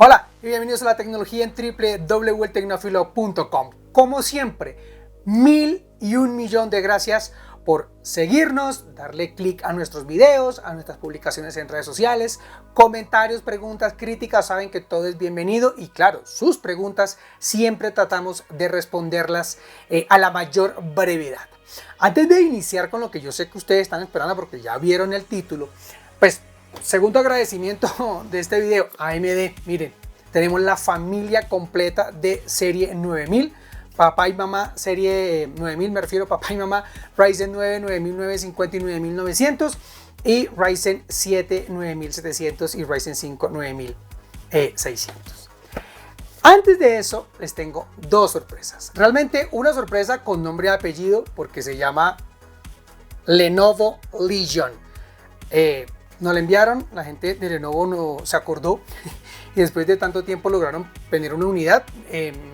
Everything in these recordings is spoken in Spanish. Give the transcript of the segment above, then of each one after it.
Hola y bienvenidos a la tecnología en www.eltecnofilo.com. Como siempre, 1.000.000 de gracias por seguirnos, darle clic a nuestros videos, a nuestras publicaciones en redes sociales, comentarios, preguntas, críticas, saben que todo es bienvenido y claro, sus preguntas siempre tratamos de responderlas a la mayor brevedad. Antes de iniciar con lo que yo sé que ustedes están esperando porque ya vieron el título, pues segundo agradecimiento de este video, AMD, miren, tenemos la familia completa de serie 9000, papá y mamá serie 9000, me refiero a papá y mamá, Ryzen 9, 9950 y 9900 y Ryzen 7 9700 y Ryzen 5 9600. Antes de eso les tengo dos sorpresas, realmente una sorpresa con nombre y apellido porque se llama Lenovo Legion. Nos la enviaron, la gente de Lenovo no se acordó y después de tanto tiempo lograron tener una unidad.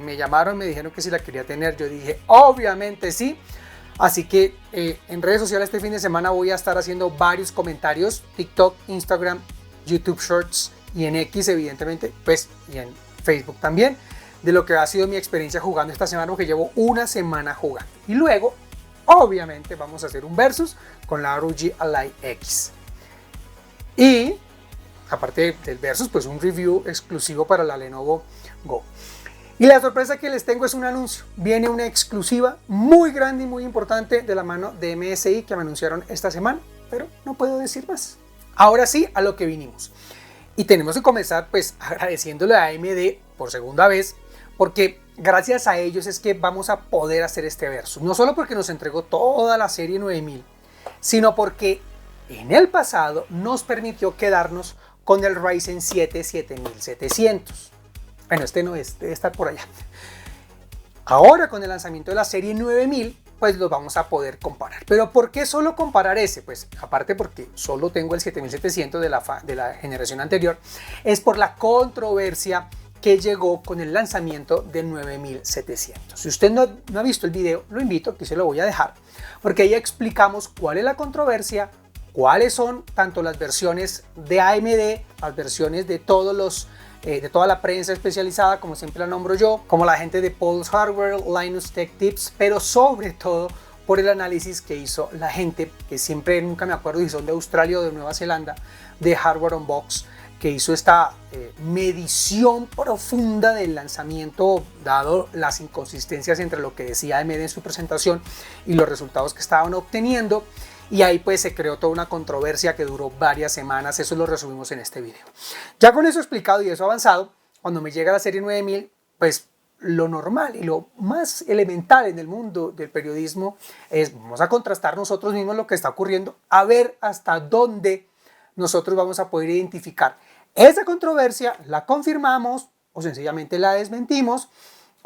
Me llamaron, me dijeron que si la quería tener, yo dije obviamente sí. Así que en redes sociales este fin de semana voy a estar haciendo varios comentarios, TikTok, Instagram, YouTube Shorts y en X evidentemente, pues y en Facebook también, de lo que ha sido mi experiencia jugando esta semana, porque llevo una semana jugando. Y luego obviamente vamos a hacer un versus con la ROG Ally X. Y aparte del versus, pues un review exclusivo para la Lenovo Go. Y la sorpresa que les tengo es un anuncio. Viene una exclusiva muy grande y muy importante de la mano de MSI que me anunciaron esta semana, pero no puedo decir más. Ahora sí, a lo que vinimos. Y tenemos que comenzar pues agradeciéndole a AMD por segunda vez, porque gracias a ellos es que vamos a poder hacer este versus. No solo porque nos entregó toda la serie 9000, sino porque en el pasado nos permitió quedarnos con el Ryzen 7 7700. Bueno, este no es, debe estar por allá. Ahora con el lanzamiento de la serie 9000, pues los vamos a poder comparar. Pero ¿por qué solo comparar ese? Pues aparte porque solo tengo el 7700 de la generación anterior, es por la controversia que llegó con el lanzamiento del 9700. Si usted no ha visto el video, lo invito, aquí se lo voy a dejar, porque ahí explicamos cuál es la controversia, cuáles son tanto las versiones de AMD, las versiones de de toda la prensa especializada, como siempre la nombro yo, como la gente de Pulse Hardware, Linus Tech Tips, pero sobre todo por el análisis que hizo la gente, que siempre nunca me acuerdo si son de Australia o de Nueva Zelanda, de Hardware Unbox, que hizo esta medición profunda del lanzamiento, dado las inconsistencias entre lo que decía AMD en su presentación y los resultados que estaban obteniendo. Y ahí pues se creó toda una controversia que duró varias semanas, eso lo resumimos en este video. Ya con eso explicado y eso avanzado, cuando me llega la serie 9000, pues lo normal y lo más elemental en el mundo del periodismo es vamos a contrastar nosotros mismos lo que está ocurriendo, a ver hasta dónde nosotros vamos a poder identificar esa controversia, la confirmamos o sencillamente la desmentimos,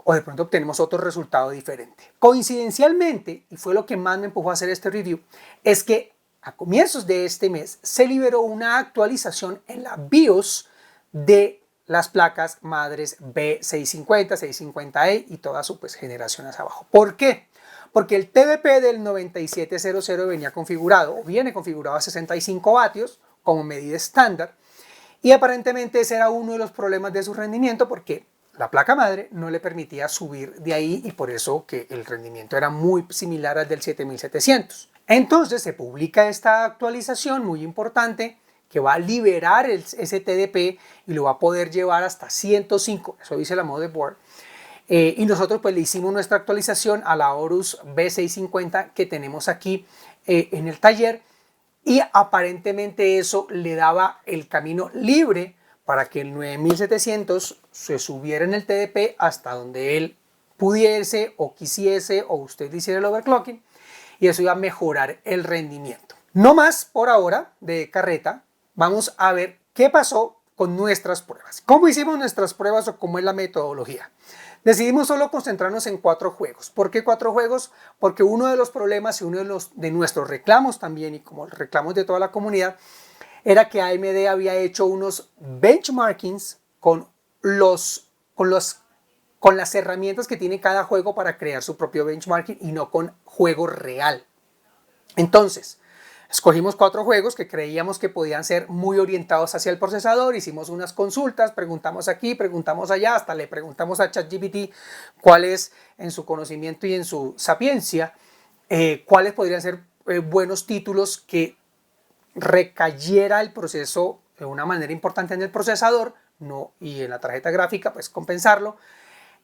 o de pronto obtenemos otro resultado diferente. Coincidencialmente, y fue lo que más me empujó a hacer este review, es que a comienzos de este mes se liberó una actualización en la BIOS de las placas madres B650, 650E y toda su generación hacia abajo. ¿Por qué? Porque el TDP del 9700 venía configurado, o viene configurado a 65 vatios como medida estándar, y aparentemente ese era uno de los problemas de su rendimiento porque la placa madre no le permitía subir de ahí y por eso que el rendimiento era muy similar al del 7700. Entonces se publica esta actualización muy importante que va a liberar ese TDP y lo va a poder llevar hasta 105, eso dice la motherboard. Y nosotros pues le hicimos nuestra actualización a la Aorus B650 que tenemos aquí en el taller y aparentemente eso le daba el camino libre para que el 9700 se subiera en el TDP hasta donde él pudiese o quisiese o usted hiciera el overclocking y eso iba a mejorar el rendimiento. No más por ahora de carreta, vamos a ver qué pasó con nuestras pruebas. ¿Cómo hicimos nuestras pruebas o cómo es la metodología? Decidimos solo concentrarnos en 4 juegos. ¿Por qué 4 juegos? Porque uno de los problemas y uno de nuestros reclamos también y como reclamos de toda la comunidad era que AMD había hecho unos benchmarkings con las herramientas que tiene cada juego para crear su propio benchmarking y no con juego real. Entonces, Escogimos 4 juegos que creíamos que podían ser muy orientados hacia el procesador, hicimos unas consultas, preguntamos aquí, preguntamos allá, hasta le preguntamos a ChatGPT cuál es en su conocimiento y en su sapiencia, cuáles podrían ser buenos títulos que recayera el proceso de una manera importante en el procesador, no, y en la tarjeta gráfica, pues compensarlo.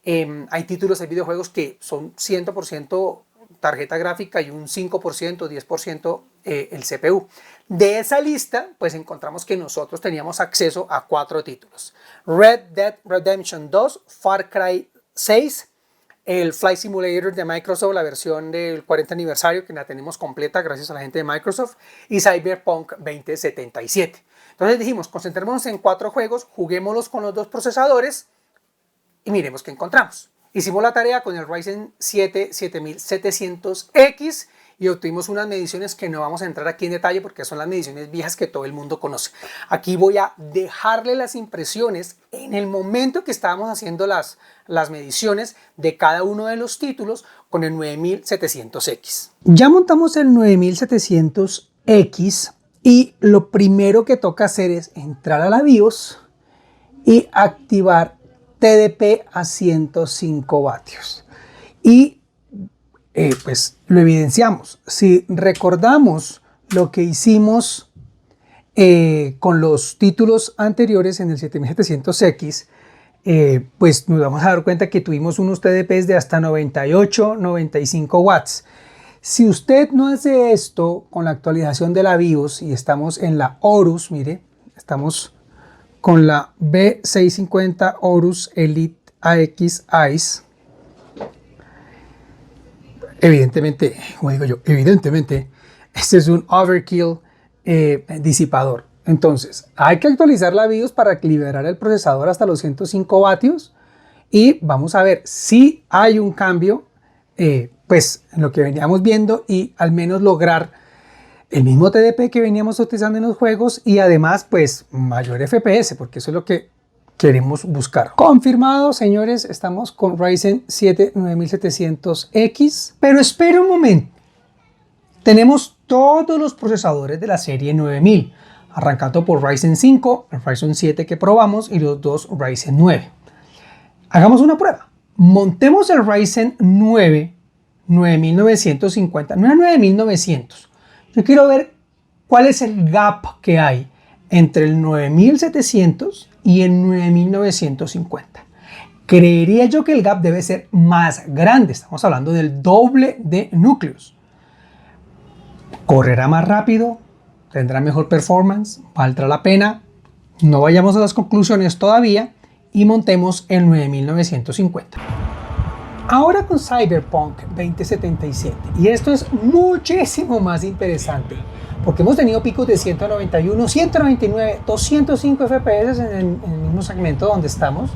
Hay títulos, hay videojuegos que son 100% tarjeta gráfica y un 5%, 10% el CPU. De esa lista, pues encontramos que nosotros teníamos acceso a 4 títulos. Red Dead Redemption 2, Far Cry 6, el Flight Simulator de Microsoft, la versión del 40 aniversario, que la tenemos completa gracias a la gente de Microsoft, y Cyberpunk 2077. Entonces dijimos, concentrémonos en 4 juegos, juguémoslos con los 2 procesadores y miremos qué encontramos. Hicimos la tarea con el Ryzen 7 7700X y obtuvimos unas mediciones que no vamos a entrar aquí en detalle porque son las mediciones viejas que todo el mundo conoce. Aquí voy a dejarle las impresiones en el momento que estábamos haciendo las mediciones de cada uno de los títulos con el 9700X. Ya montamos el 9700X y lo primero que toca hacer es entrar a la BIOS y activar TDP a 105 vatios y pues lo evidenciamos. Si recordamos lo que hicimos con los títulos anteriores en el 7700X, pues nos vamos a dar cuenta que tuvimos unos TDPs de hasta 98, 95 watts. Si usted no hace esto con la actualización de la BIOS y estamos en la Aorus, mire, estamos con la B650 Aorus Elite AX Ice. Evidentemente, como digo yo, evidentemente, este es un overkill disipador. Entonces, hay que actualizar la BIOS para liberar el procesador hasta los 105 vatios y vamos a ver si hay un cambio, pues en lo que veníamos viendo y al menos lograr el mismo TDP que veníamos utilizando en los juegos y además pues mayor FPS, porque eso es lo que queremos buscar. Confirmado, señores, estamos con Ryzen 7 9700X, pero espera un momento. Tenemos todos los procesadores de la serie 9000, arrancando por Ryzen 5, el Ryzen 7 que probamos y los 2 Ryzen 9. Hagamos una prueba. Montemos el Ryzen 9 9950, no es 9900. Yo quiero ver cuál es el gap que hay entre el 9700 y el 9950. Creería yo que el gap debe ser más grande. Estamos hablando del doble de núcleos. ¿Correrá más rápido? ¿Tendrá mejor performance? ¿Valdrá la pena? No vayamos a las conclusiones todavía y montemos el 9950. Ahora con Cyberpunk 2077, y esto es muchísimo más interesante, porque hemos tenido picos de 191, 199, 205 FPS en el mismo segmento donde estamos,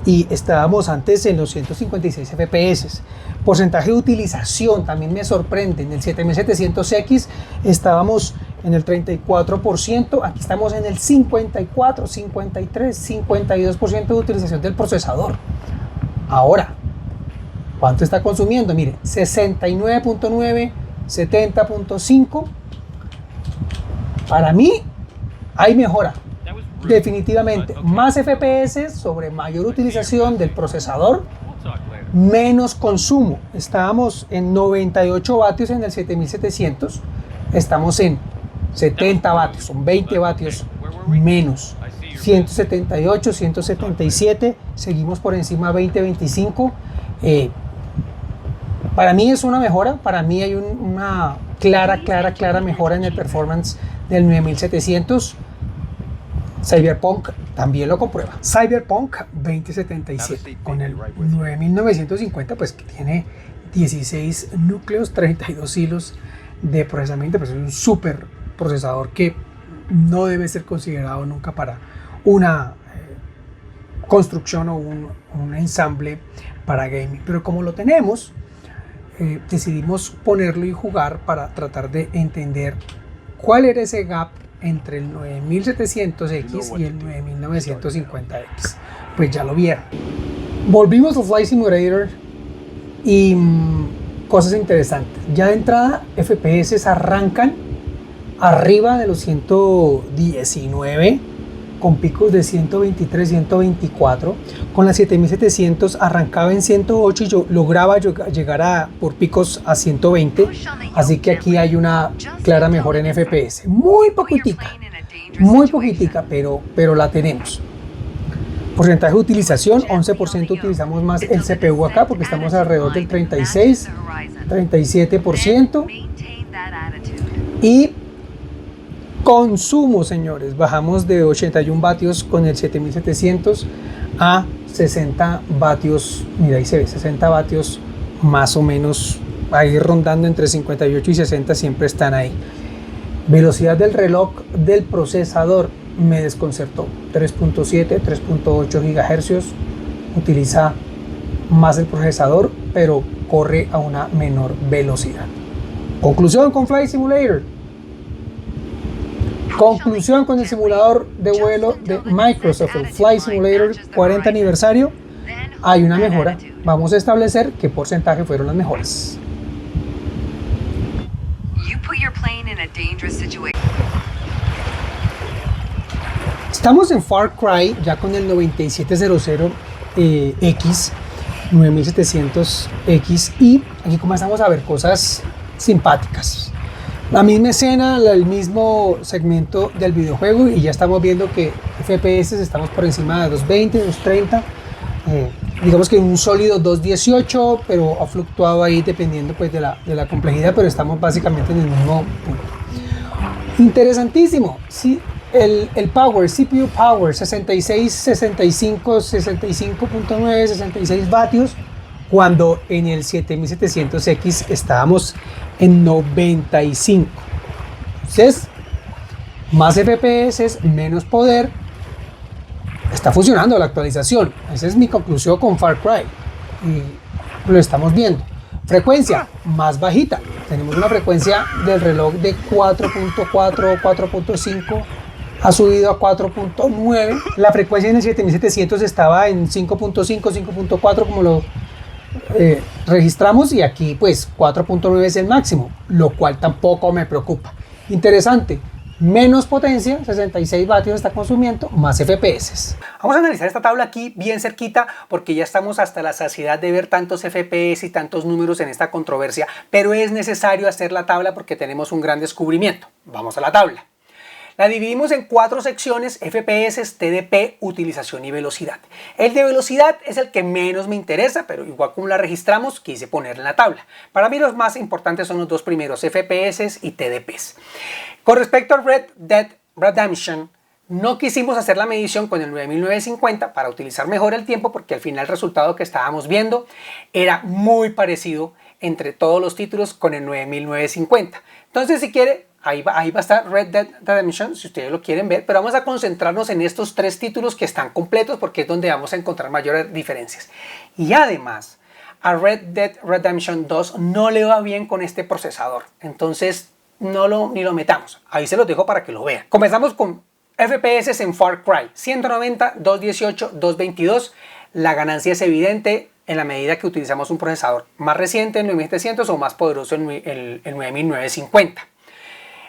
y estábamos antes en los 156 FPS. Porcentaje de utilización también me sorprende, en el 7700X estábamos en el 34%, aquí estamos en el 54, 53, 52% de utilización del procesador. Ahora, ¿cuánto está consumiendo? Mire, 69.9, 70.5. Para mí, hay mejora. Definitivamente, más FPS sobre mayor utilización del procesador, menos consumo. Estábamos en 98 vatios en el 7700, estamos en 70 vatios, son 20 vatios menos. 178, 177, seguimos por encima 20, 25. Para mí es una mejora, para mí hay una clara mejora en el performance del 9700. Cyberpunk también lo comprueba. Cyberpunk 2077 con el 9950, pues que tiene 16 núcleos, 32 hilos de procesamiento, pues es un súper procesador que no debe ser considerado nunca para una construcción o un ensamble para gaming, pero como lo tenemos, decidimos ponerlo y jugar para tratar de entender cuál era ese gap entre el 9700X y el 9950X. Pues ya lo vieron. Volvimos al Flight Simulator y cosas interesantes. Ya de entrada, FPS arrancan arriba de los 119, con picos de 123, 124. Con la 7700 arrancaba en 108 y yo lograba llegar por picos a 120. Así que aquí hay una clara mejora en FPS. Muy poquitica, pero la tenemos. Porcentaje de utilización, 11% utilizamos más el CPU acá porque estamos alrededor del 36, 37%. Y consumo, señores, bajamos de 81 vatios con el 7700 a 60 vatios. Mira, ahí se ve 60 vatios más o menos, ahí rondando entre 58 y 60, siempre están ahí. Velocidad del reloj del procesador me desconcertó, 3.7, 3.8 GHz, utiliza más el procesador, pero corre a una menor velocidad. Conclusión con Flight Simulator. Conclusión con el simulador de vuelo de Microsoft, el Flight Simulator 40 aniversario. Hay una mejora. Vamos a establecer qué porcentaje fueron las mejoras. Estamos en Far Cry ya con el 9700X, 9700X, y aquí comenzamos a ver cosas simpáticas. La misma escena, el mismo segmento del videojuego, y ya estamos viendo que FPS estamos por encima de 220, 230, digamos que un sólido 218, pero ha fluctuado ahí dependiendo pues de la complejidad, pero estamos básicamente en el mismo punto. Interesantísimo, sí. El power, CPU power, 66, 65, 65.9, 66 vatios, cuando en el 7700X estábamos en 95. Entonces, más FPS, menos poder. Está funcionando la actualización. Esa es mi conclusión con Far Cry. Y lo estamos viendo. Frecuencia más bajita. Tenemos una frecuencia del reloj de 4.4, 4.5. Ha subido a 4.9. La frecuencia en el 7700 estaba en 5.5, 5.4 como lo registramos, y aquí pues 4.9 es el máximo, lo cual tampoco me preocupa. Interesante, menos potencia, 66 vatios está consumiendo, más FPS. Vamos a analizar esta tabla aquí bien cerquita porque ya estamos hasta la saciedad de ver tantos FPS y tantos números en esta controversia, pero es necesario hacer la tabla porque tenemos un gran descubrimiento. Vamos a la tabla. La dividimos en 4 secciones: FPS, TDP, utilización y velocidad. El de velocidad es el que menos me interesa, pero igual como la registramos, quise ponerla en la tabla. Para mí los más importantes son los dos primeros, FPS y TDPs. Con respecto al Red Dead Redemption, no quisimos hacer la medición con el 9950 para utilizar mejor el tiempo, porque al final el resultado que estábamos viendo era muy parecido entre todos los títulos con el 9950. Entonces, si quiere, ahí va a estar Red Dead Redemption, si ustedes lo quieren ver, pero vamos a concentrarnos en estos 3 títulos que están completos porque es donde vamos a encontrar mayores diferencias. Y además, a Red Dead Redemption 2 no le va bien con este procesador, entonces ni lo metamos. Ahí se los dejo para que lo vean. Comenzamos con FPS en Far Cry, 190, 218, 222. La ganancia es evidente en la medida que utilizamos un procesador más reciente, el 9700, o más poderoso, el 9950.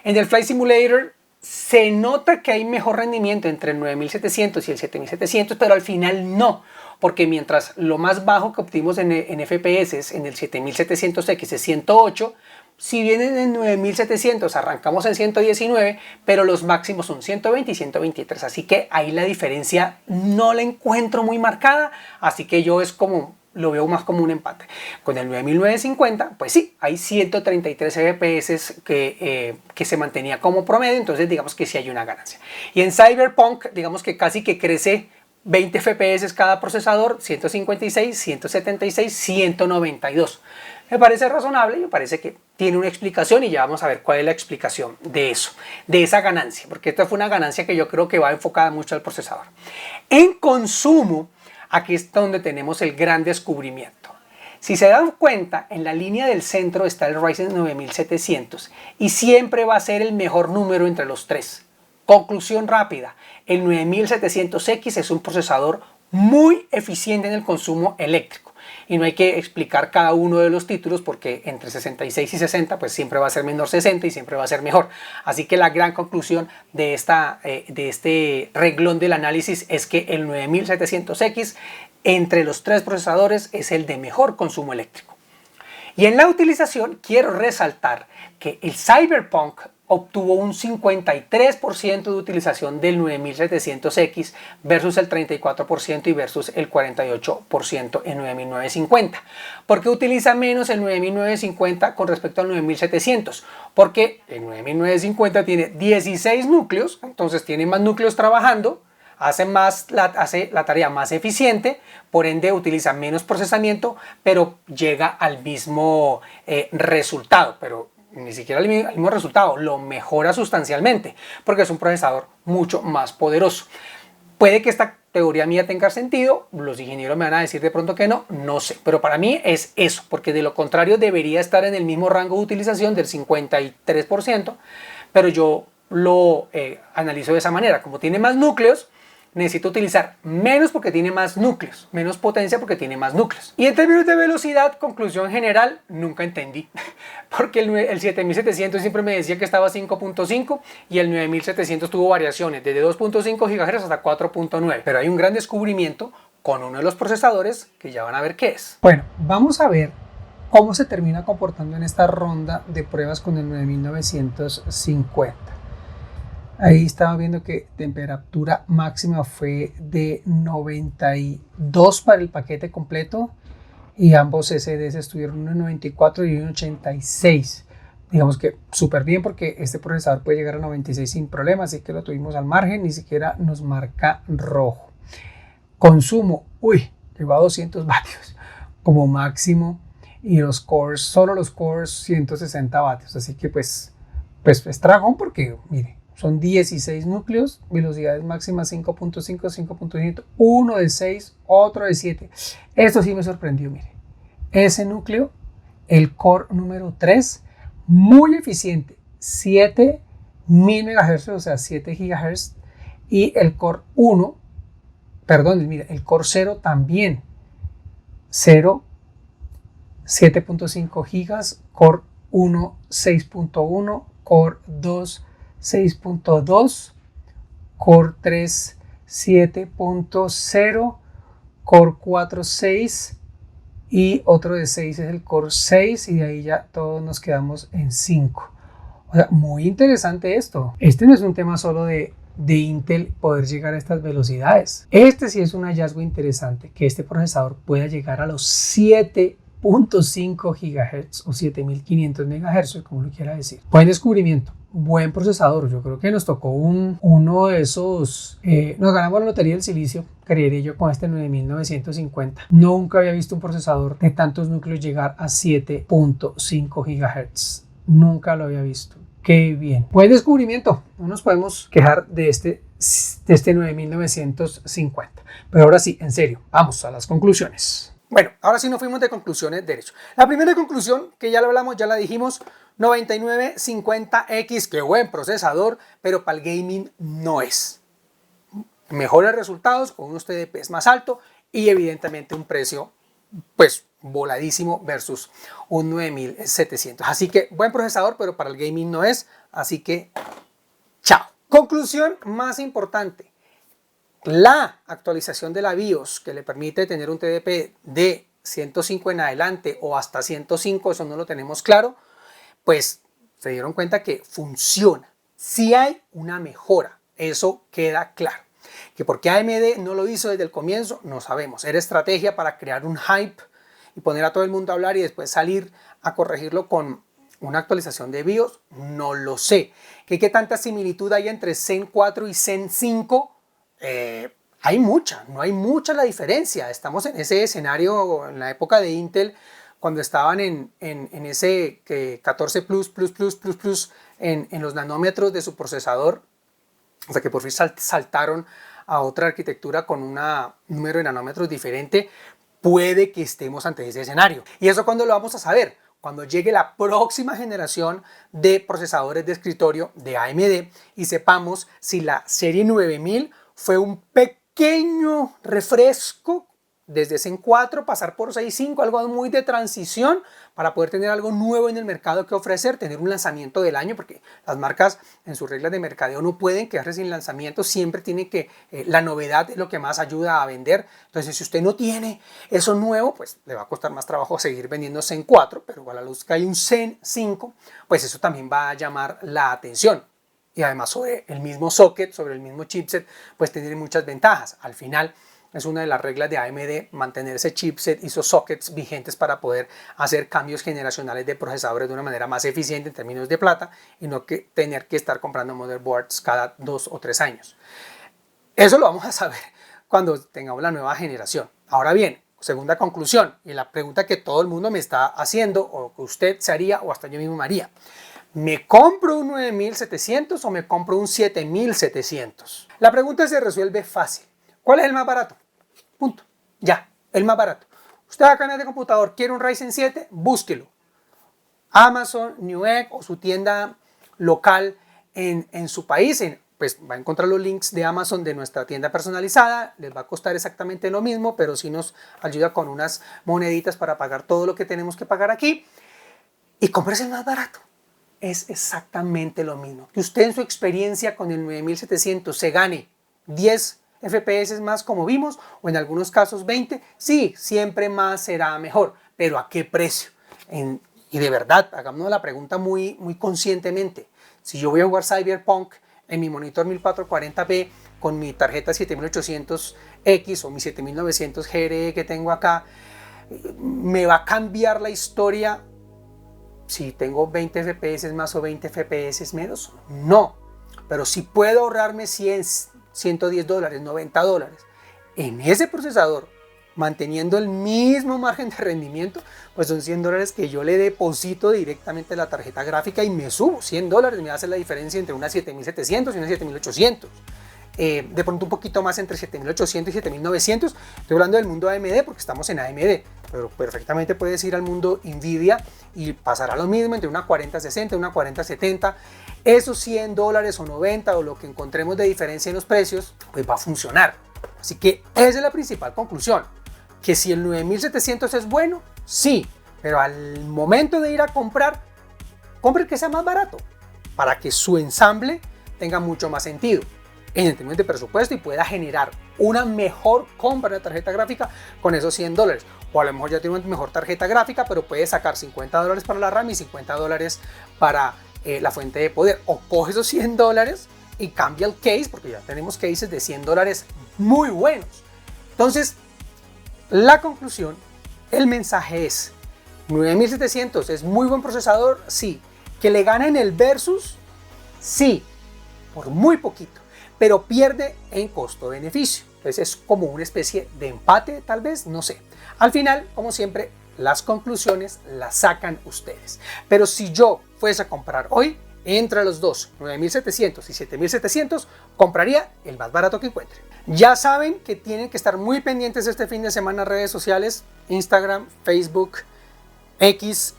En el Flight Simulator se nota que hay mejor rendimiento entre el 9700 y el 7700, pero al final no, porque mientras lo más bajo que obtuvimos en FPS en el 7700X es 108, si bien en el 9700 arrancamos en 119, pero los máximos son 120 y 123, así que ahí la diferencia no la encuentro muy marcada, así que yo lo veo más como un empate. Con el 9950, pues sí, hay 133 FPS que se mantenía como promedio, entonces digamos que sí hay una ganancia. Y en Cyberpunk, digamos que casi que crece 20 FPS cada procesador, 156, 176, 192. Me parece razonable y me parece que tiene una explicación, y ya vamos a ver cuál es la explicación de eso, de esa ganancia, porque esta fue una ganancia que yo creo que va enfocada mucho al procesador. En consumo, aquí es donde tenemos el gran descubrimiento. Si se dan cuenta, en la línea del centro está el Ryzen 9700 y siempre va a ser el mejor número entre los 3. Conclusión rápida, el 9700X es un procesador muy eficiente en el consumo eléctrico. Y no hay que explicar cada uno de los títulos porque entre 66 y 60 pues siempre va a ser menor 60 y siempre va a ser mejor. Así que la gran conclusión de este reglón del análisis es que el 9700X entre los tres procesadores es el de mejor consumo eléctrico. Y en la utilización quiero resaltar que el Cyberpunk obtuvo un 53% de utilización del 9700X versus el 34% y versus el 48% en 9950. ¿Por qué utiliza menos el 9950 con respecto al 9700? Porque el 9950 tiene 16 núcleos, entonces tiene más núcleos trabajando, hace la tarea más eficiente, por ende utiliza menos procesamiento, pero llega al mismo resultado, pero ni siquiera el mismo resultado, lo mejora sustancialmente, porque es un procesador mucho más poderoso. Puede que esta teoría mía tenga sentido, los ingenieros me van a decir de pronto que no, no sé, pero para mí es eso, porque de lo contrario debería estar en el mismo rango de utilización del 53%, pero yo lo analizo de esa manera, como tiene más núcleos, necesito utilizar menos porque tiene más núcleos, menos potencia porque tiene más núcleos. Y en términos de velocidad, conclusión general, nunca entendí. Porque el 7700 siempre me decía que estaba a 5.5 y el 9700 tuvo variaciones desde 2.5 GHz hasta 4.9. Pero hay un gran descubrimiento con uno de los procesadores que ya van a ver qué es. Bueno, vamos a ver cómo se termina comportando en esta ronda de pruebas con el 9950. Ahí estaba viendo que temperatura máxima fue de 92 para el paquete completo y ambos SSDs estuvieron en 94 y en 86. Digamos que súper bien porque este procesador puede llegar a 96 sin problema, así que lo tuvimos al margen, ni siquiera nos marca rojo. Consumo, llegó a 200 vatios como máximo y los cores, solo los cores 160 vatios, así que pues es dragón porque mire. Son 16 núcleos, velocidades máximas 5.5, 5.7, uno de 6, otro de 7. Esto sí me sorprendió, mire. Ese núcleo, el core número 3, muy eficiente, 7000 MHz, o sea, 7 GHz. Y el core 1, perdón, mire, el core 0 también, 0, 7.5 GB, core 1, 6.1, core 2, 6.2, Core 3 7.0, Core 4 6 y otro de 6 es el Core 6 y de ahí ya todos nos quedamos en 5. O sea, muy interesante esto. Este no es un tema solo de Intel poder llegar a estas velocidades. Este sí es un hallazgo interesante, que este procesador pueda llegar a los 7.5 GHz o 7500 MHz, como lo quiera decir. Buen descubrimiento. Buen procesador, yo creo que nos tocó uno de esos, nos ganamos la lotería del silicio, creeré yo, con este 9950. Nunca había visto un procesador de tantos núcleos llegar a 7.5 GHz, nunca lo había visto. Qué bien, buen descubrimiento, no nos podemos quejar de este 9950. Pero ahora sí, en serio, vamos a las conclusiones. Bueno, ahora sí nos fuimos de conclusiones derecho. La primera conclusión, que ya lo hablamos, ya la dijimos, 9950X, qué buen procesador, pero para el gaming no es. Mejores resultados con unos TDPs más alto y evidentemente un precio pues voladísimo versus un 9700. Así que buen procesador, pero para el gaming no es. Así que chao. Conclusión más importante. La actualización de la BIOS que le permite tener un TDP de 105 en adelante o hasta 105, eso no lo tenemos claro, pues se dieron cuenta que funciona. Sí hay una mejora, eso queda claro. Que por qué AMD no lo hizo desde el comienzo, no sabemos. Era estrategia para crear un hype y poner a todo el mundo a hablar y después salir a corregirlo con una actualización de BIOS, no lo sé. ¿Qué tanta similitud hay entre Zen 4 y Zen 5? Hay mucha, no hay mucha la diferencia. Estamos en ese escenario en la época de Intel, cuando estaban en ese 14 en los nanómetros de su procesador, o sea que por fin saltaron a otra arquitectura con un número de nanómetros diferente. Puede que estemos ante ese escenario. ¿Y eso cuándo lo vamos a saber? Cuando llegue la próxima generación de procesadores de escritorio de AMD y sepamos si la serie 9000 fue un pequeño pequeño refresco desde Zen 4, pasar por 6.5, algo muy de transición para poder tener algo nuevo en el mercado que ofrecer, tener un lanzamiento del año, porque las marcas en sus reglas de mercadeo no pueden quedarse sin lanzamiento, siempre tiene que, la novedad es lo que más ayuda a vender. Entonces, si usted no tiene eso nuevo, pues le va a costar más trabajo seguir vendiendo Zen 4, pero a la luz que hay un Zen 5, pues eso también va a llamar la atención. Y además sobre el mismo socket, sobre el mismo chipset, pues tiene muchas ventajas. Al final, es una de las reglas de AMD mantener ese chipset y esos sockets vigentes para poder hacer cambios generacionales de procesadores de una manera más eficiente en términos de plata y no que tener que estar comprando motherboards cada 2 o 3 años. Eso lo vamos a saber cuando tengamos la nueva generación. Ahora bien, segunda conclusión y la pregunta que todo el mundo me está haciendo o que usted se haría o hasta yo mismo me haría. ¿Me compro un 9700 o me compro un 7700? La pregunta se resuelve fácil. ¿Cuál es el más barato? Punto. Ya, el más barato. Usted acá en este computador quiere un Ryzen 7, búsquelo. Amazon, Newegg o su tienda local en su país, pues va a encontrar los links de Amazon de nuestra tienda personalizada. Les va a costar exactamente lo mismo, pero sí nos ayuda con unas moneditas para pagar todo lo que tenemos que pagar aquí. Y cómprese el más barato. Es exactamente lo mismo. Que usted en su experiencia con el 9700 se gane 10 FPS más como vimos, o en algunos casos 20, sí, siempre más será mejor, pero ¿a qué precio? Y de verdad, hagámonos la pregunta muy conscientemente. Si yo voy a jugar Cyberpunk en mi monitor 1440p con mi tarjeta 7800X o mi 7900 GRE que tengo acá, ¿me va a cambiar la historia si tengo 20 FPS más o 20 FPS menos? No, pero si puedo ahorrarme 100, $110, $90 en ese procesador, manteniendo el mismo margen de rendimiento, pues son $100 que yo le deposito directamente a la tarjeta gráfica y me subo $100, me hace la diferencia entre una 7700 y una 7800. De pronto un poquito más entre 7800 y 7900. Estoy hablando del mundo AMD porque estamos en AMD, pero perfectamente puedes ir al mundo Nvidia y pasará lo mismo entre una 4060 y una 4070. Esos $100 o 90 o lo que encontremos de diferencia en los precios, pues va a funcionar. Así que esa es la principal conclusión, que si el 9700 es bueno, sí, pero al momento de ir a comprar, compre el que sea más barato para que su ensamble tenga mucho más sentido en términos de presupuesto y pueda generar una mejor compra de tarjeta gráfica con esos $100. O a lo mejor ya tiene una mejor tarjeta gráfica, pero puede sacar $50 para la RAM y $50 para la fuente de poder. O coge esos $100 y cambia el case, porque ya tenemos cases de $100 muy buenos. Entonces, la conclusión, el mensaje es: 9700 es muy buen procesador, sí. Que le gana en el versus, sí, por muy poquito, pero pierde en costo-beneficio. Entonces es como una especie de empate, tal vez, no sé. Al final, como siempre, las conclusiones las sacan ustedes. Pero si yo fuese a comprar hoy, entre los dos, 9700 y 7700, compraría el más barato que encuentre. Ya saben que tienen que estar muy pendientes este fin de semana en redes sociales, Instagram, Facebook, X,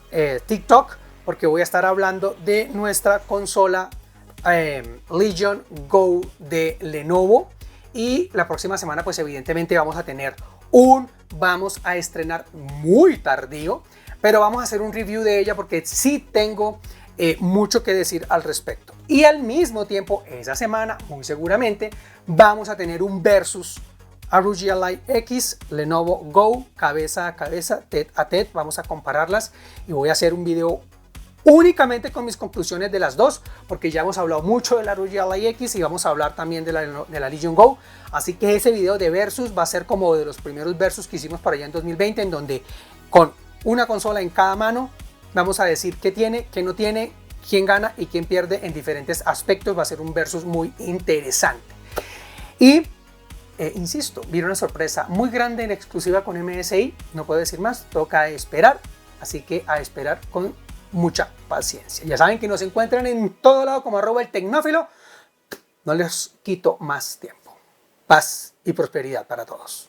TikTok, porque voy a estar hablando de nuestra consola Legion Go de Lenovo. Y la próxima semana pues evidentemente vamos a estrenar muy tardío, pero vamos a hacer un review de ella porque sí tengo mucho que decir al respecto. Y al mismo tiempo, esa semana, muy seguramente, vamos a tener un versus ROG Ally X, Lenovo Go, cabeza a cabeza, tete a tete. Vamos a compararlas y voy a hacer un video únicamente con mis conclusiones de las dos, porque ya hemos hablado mucho de la ROG Ally X y vamos a hablar también de la Legion Go. Así que ese video de versus va a ser como de los primeros versus que hicimos para allá en 2020, en donde con una consola en cada mano vamos a decir qué tiene, qué no tiene, quién gana y quién pierde en diferentes aspectos. Va a ser un versus muy interesante. Y insisto, viene una sorpresa muy grande en exclusiva con MSI. No puedo decir más, toca esperar. Así que a esperar con mucha paciencia. Ya saben que nos encuentran en todo lado como @eltecnófilo. No les quito más tiempo. Paz y prosperidad para todos.